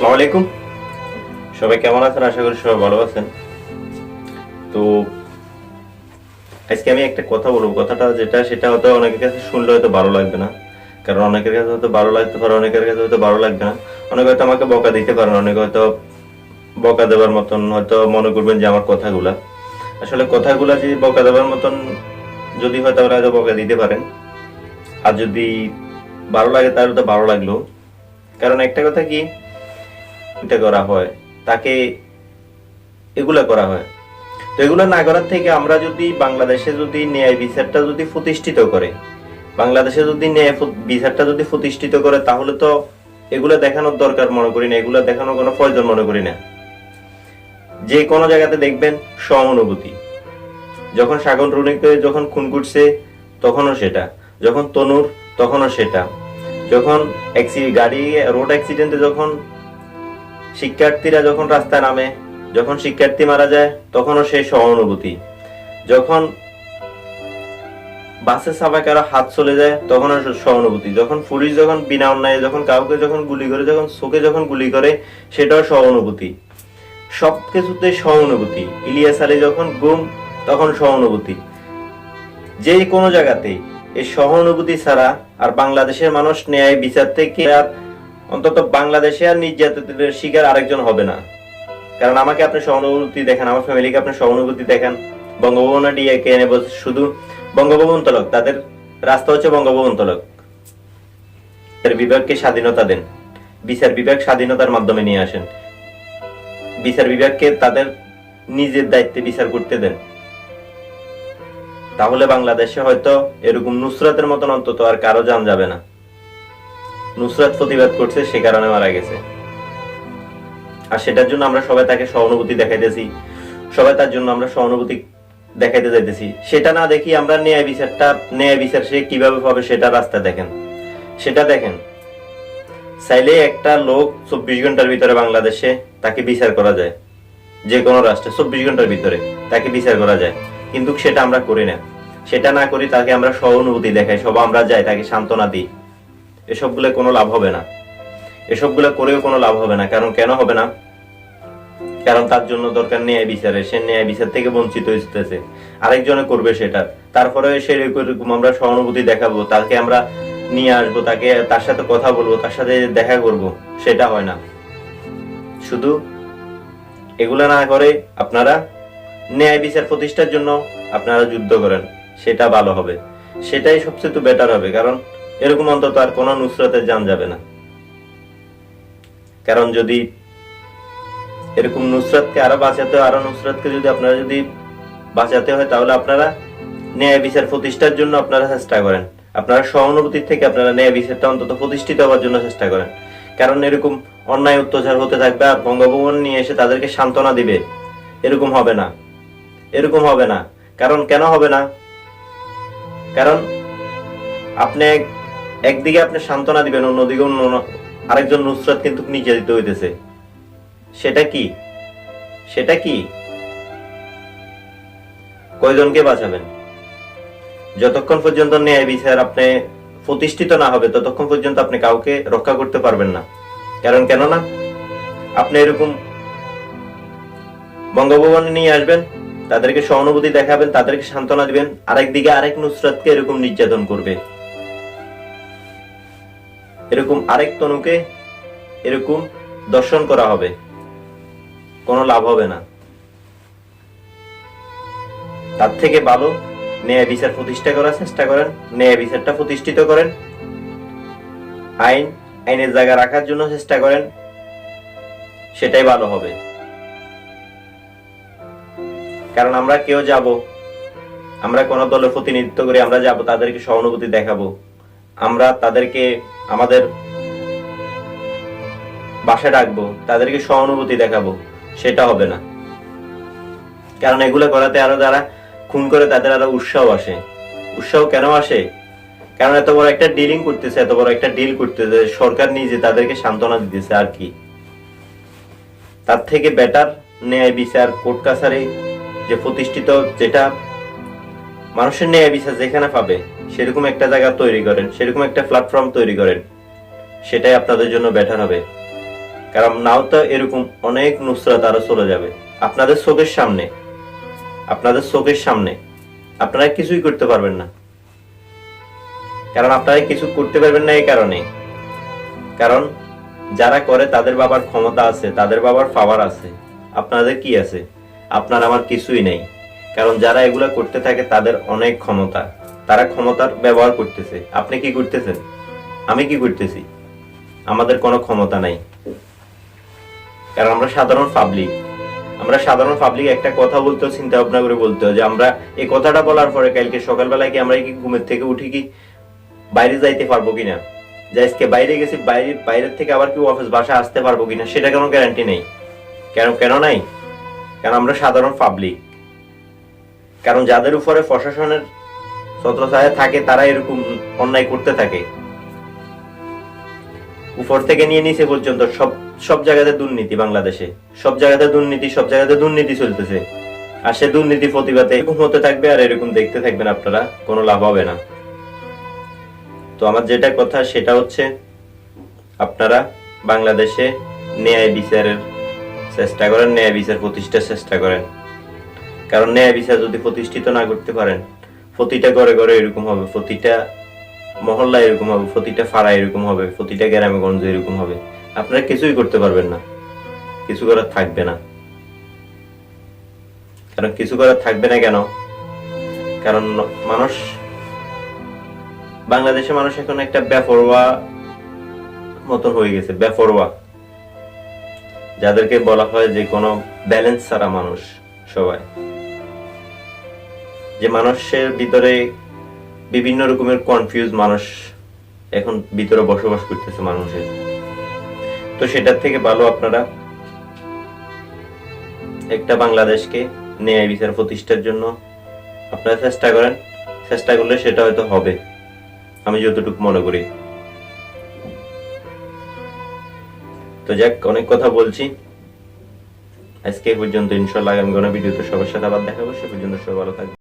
আসসালামু আলাইকুম। সবাই কেমন আছেন? আশা করি সবাই ভালো আছেন। তো আজকে আমি একটা কথা বলবো। কথাটা সেটা হয়তো অনেকের কাছে শুনলে হয়তো ভালো লাগবে না, কারণ অনেকের কাছে হয়তো ভালো লাগতে পারে, অনেকের কাছে হয়তো ভালো লাগবে না। অনেকে হয়তো আমাকে বকা দিতে পারেন, অনেকে হয়তো বকা দেওয়ার মতন হয়তো মনে করবেন যে আমার কথাগুলা, আসলে কথাগুলা যে বকা দেওয়ার মতন যদি হয় তাহলে হয়তো বকা দিতে পারেন। আর যদি ভালো লাগে তাহলে তো ভালো লাগলো। কারণ একটা কথা কি, এটা করা হয় তাকে এগুলা করা হয়। তো এগুলো না করার থেকে আমরা যদি বাংলাদেশে যদি ন্যায় বিচারটা যদি প্রতিষ্ঠিত করে, বাংলাদেশে যদি ন্যায় বিচারটা যদি প্রতিষ্ঠিত করে, তাহলে তো এগুলো দেখানোর দরকার মনে করি না, এগুলো দেখানোর কোনো প্রয়োজন মনে করি না। যে কোনো জায়গাতে দেখবেন সহানুভূতি, যখন সাগর রুনিকে যখন খুন করছে তখনও সেটা, যখন তনুর তখনও সেটা, যখন গাড়ি রোড অ্যাক্সিডেন্টে যখন শিক্ষার্থীরা যখন রাস্তায় নামে, যখন শিক্ষার্থী মারা যায় তখনও সেই সহানুভূতি, যখন বাসে চাপায় কারো হাত চলে যায় তখনও সহানুভূতি, যখন পুলিশ যখন বিনা অন্যায় যখন কাউকে যখন গুলি করে, যখন চোখে যখন গুলি করে সেটাও সহানুভূতি। সবকিছুতে সহানুভূতি। ইলিয়াস আলী যখন গুম তখন সহানুভূতি। যে কোনো জায়গাতেই এই সহানুভূতি ছাড়া আর বাংলাদেশের মানুষ ন্যায় বিচার থেকে আর অন্তত বাংলাদেশে আর নির্যাতনের শিকার আরেকজন হবে না। কারণ আমাকে আপনি সহানুভূতি দেখেন, আমার ফ্যামিলিকে আপনি সহানুভূতি দেখেন। বঙ্গভবন ডিএকে এনে বলছে শুধু বঙ্গভবন তলক, তাদের রাস্তা হচ্ছে বঙ্গভবন তলক। বিভাগকে স্বাধীনতা দেন, বিচার বিভাগ স্বাধীনতার মাধ্যমে নিয়ে আসেন, বিচার বিভাগকে তাদের নিজের দায়িত্বে বিচার করতে দেন। তাহলে বাংলাদেশে হয়তো এরকম নুসরাতের মতন অন্তত আর কারো জান যাবে না। নুসরাত প্রতিবাদ করছে, সে কারণে মারা গেছে, আর সেটার জন্য আমরা সবাই তাকে সহানুভূতি দেখাইতেছি, সবাই তার জন্য আমরা সহানুভূতি দেখাইতে যাইতেছি। সেটা না দেখি আমরা ন্যায় বিচার সে কিভাবে পাবে সেটা রাস্তা দেখেন, সেটা দেখেন। চাইলে একটা লোক 24 ঘন্টার ভিতরে বাংলাদেশে তাকে বিচার করা যায়, যে কোনো রাষ্ট্রে 24 ঘন্টার ভিতরে তাকে বিচার করা যায়, কিন্তু সেটা আমরা করি না। সেটা না করি তাকে আমরা সহানুভূতি দেখাই, সব আমরা যাই তাকে সান্ত্বনা দিই। এসবগুলো কোনো লাভ হবে না, এসবগুলো করেও কোনো লাভ হবে না। কারণ কেন হবে না? কারণ তার জন্য দরকার ন্যায় বিচারের, সে ন্যায় বিচার থেকে বঞ্চিত হইতেছে, আরেকজনে করবে সেটা। তারপরে সেরকম আমরা সহানুভূতি দেখাবো, তাকে আমরা নিয়ে আসবো, তাকে তার সাথে কথা বলবো, তার সাথে দেখা করব, সেটা হয় না। শুধু এগুলা না করে আপনারা ন্যায় বিচার প্রতিষ্ঠার জন্য আপনারা যুদ্ধ করেন, সেটা ভালো হবে, সেটাই সবচেয়ে বেটার হবে। কারণ এরকম অন্তত আর কোনো নুসরাতের জান যাবে না। কারণ যদি এরকম নুসরাতকে আরো বাঁচাতে হয়, আরো নুসরাতকে যদি আপনারা যদি বাঁচাতে হয়, তাহলে আপনারা ন্যায় বিচার প্রতিষ্ঠার জন্য আপনারা চেষ্টা করেন, আপনারা সহানুভূতির থেকে আপনারা ন্যায় বিচারটা অন্তত প্রতিষ্ঠিত হওয়ার জন্য চেষ্টা করেন। কারণ এরকম অন্যায় অত্যাচার হতে থাকবে আর বঙ্গভবন নিয়ে এসে তাদেরকে সান্ত্বনা দিবে, এরকম হবে না, এরকম হবে না। কারণ কেন হবে না? কারণ আপনি একদিকে আপনি সান্ত্বনা দিবেন, অন্যদিকে আরেকজন নুসরাত কিন্তু নির্যাতিত হইতেছে। সেটা কি? সেটা কি? কয়জনকে বাঁচাবেন? যতক্ষণ পর্যন্ত ন্যায় বিচার আপনি প্রতিষ্ঠিত না হবে ততক্ষণ পর্যন্ত আপনি কাউকে রক্ষা করতে পারবেন না। কারণ কেন না, আপনি এরকম বঙ্গভবনে নিয়ে আসবেন, তাদেরকে সহানুভূতি দেখাবেন, তাদেরকে সান্ত্বনা দিবেন, আরেকদিকে আরেক নুসরাতকে এরকম নির্যাতন করবে, এরকম আরেক তনুকে এরকম দর্শন করা হবে, কোনো লাভ হবে না। তার থেকে ভালো ন্যায় বিচার প্রতিষ্ঠা করার চেষ্টা করেন, ন্যায় বিচারটা প্রতিষ্ঠিত করেন, আইনের জায়গা রাখার জন্য চেষ্টা করেন, সেটাই ভালো হবে। কারণ আমরা কেউ যাব, আমরা কোন দলের প্রতিনিধিত্ব করে আমরা যাব, তাদেরকে সহানুভূতি দেখাবো, আমরা তাদেরকে আমাদের বাসায় ডাকবো, তাদেরকে সহানুভূতি দেখাবো, সেটা হবে না। কারণ এগুলো করাতে আরো যারা খুন করে তাদের আরো উৎসাহ আসে। উৎসাহ কেন আসে? কারণ এত বড় একটা ডিলিং করতেছে, এত বড় একটা ডিল করতেছে, সরকার নিজে তাদেরকে সান্ত্বনা দিতেছে। আর কি তার থেকে বেটার ন্যায় বিচার কোর্ট কাছারি যে প্রতিষ্ঠিত, যেটা মানুষের ন্যায় বিচার যেখানে পাবে সেরকম একটা জায়গা তৈরি করেন, সেরকম একটা প্ল্যাটফর্ম তৈরি করেন, সেটাই আপনাদের জন্য বেটার হবে। কারণ নাও তো এরকম অনেক নুসরাত আরো চলে যাবে আপনাদের চোখের সামনে, আপনাদের চোখের সামনে। আপনারা কিছুই করতে পারবেন না। কারণ আপনারা কিছু করতে পারবেন না এই কারণে, কারণ যারা করে তাদের বাবার ক্ষমতা আছে, তাদের বাবার পাওয়ার আছে। আপনাদের কি আছে? আপনার আমার কিছুই নেই। কারণ যারা এগুলা করতে থাকে তাদের অনেক ক্ষমতা, তারা ক্ষমতার ব্যবহার করতেছে। আপনি কি করতেছেন? আমি কি করতেছি? আমাদের কোনো ক্ষমতা নাই। কারণ আমরা সাধারণ পাবলিক। আমরা সাধারণ পাবলিক একটা কথা বলতেও চিন্তা ভাবনা করে বলতে হয় যে আমরা এই কথাটা বলার পরে কালকে সকালবেলায় কি আমরা কি ঘুমের থেকে উঠি কি বাইরে যাইতে পারবো কিনা, যে আজকে বাইরে গেছি, বাইরের থেকে আবার কি অফিস বাসা আসতে পারবো কিনা সেটা কোনো গ্যারান্টি নেই। কেন নাই? কারণ আমরা সাধারণ পাবলিক। কারণ যাদের উপরে প্রশাসনের ছত্রছায়া থাকে তারা এরকম অন্যায় করতে থাকে। উপর থেকে নিয়ে নিচে পর্যন্ত সব জায়গাতে দুর্নীতি। বাংলাদেশে সব জায়গাতে দুর্নীতি চলতেছে। আর সে দুর্নীতি প্রতিবাদে এরকম হতে থাকবে আর এরকম দেখতে থাকবেন আপনারা, কোনো লাভ হবে না। তো আমার যেটা কথা সেটা হচ্ছে আপনারা বাংলাদেশে ন্যায় বিচারের চেষ্টা করেন, ন্যায় বিচার প্রতিষ্ঠার চেষ্টা করেন। কারণ ন্যায় বিচার যদি প্রতিষ্ঠিত না করতে পারেন, প্রতিটা ঘরে ঘরে এরকম হবে, প্রতিটা মহল্লা এরকম হবে, প্রতিটা পাড়া এরকম হবে, প্রতিটা গ্রামে গঞ্জে এরকম হবে। আপনারা কিছুই করতে পারবেন না, কিছু করার থাকবে না। কারণ কিছু করার থাকবে না কেন? কারণ বাংলাদেশের মানুষ এখন একটা বেপরোয়া মতন হয়ে গেছে, বেপরোয়া। যাদেরকে বলা হয় যে কোনো ব্যালেন্স ছাড়া মানুষ। সবাই যে মানুষের ভিতরে বিভিন্ন রকমের কনফিউজ মানুষ এখন ভিতরে বসবাস করতেছে মানুষের। তো সেটার থেকে ভালো আপনারা একটা বাংলাদেশকে ন্যায় বিচার প্রতিষ্ঠার জন্য আপনারা চেষ্টা করেন। চেষ্টা করলে সেটা হয়তো হবে, আমি যতটুকু মনে করি। তো যাক, অনেক কথা বলছি আজকে এই পর্যন্ত। ইনশাআল্লাহ আগামী কোনো ভিডিওতে সবার সাথে আবার দেখা হবে। সে পর্যন্ত সবাই ভালো থাকবে।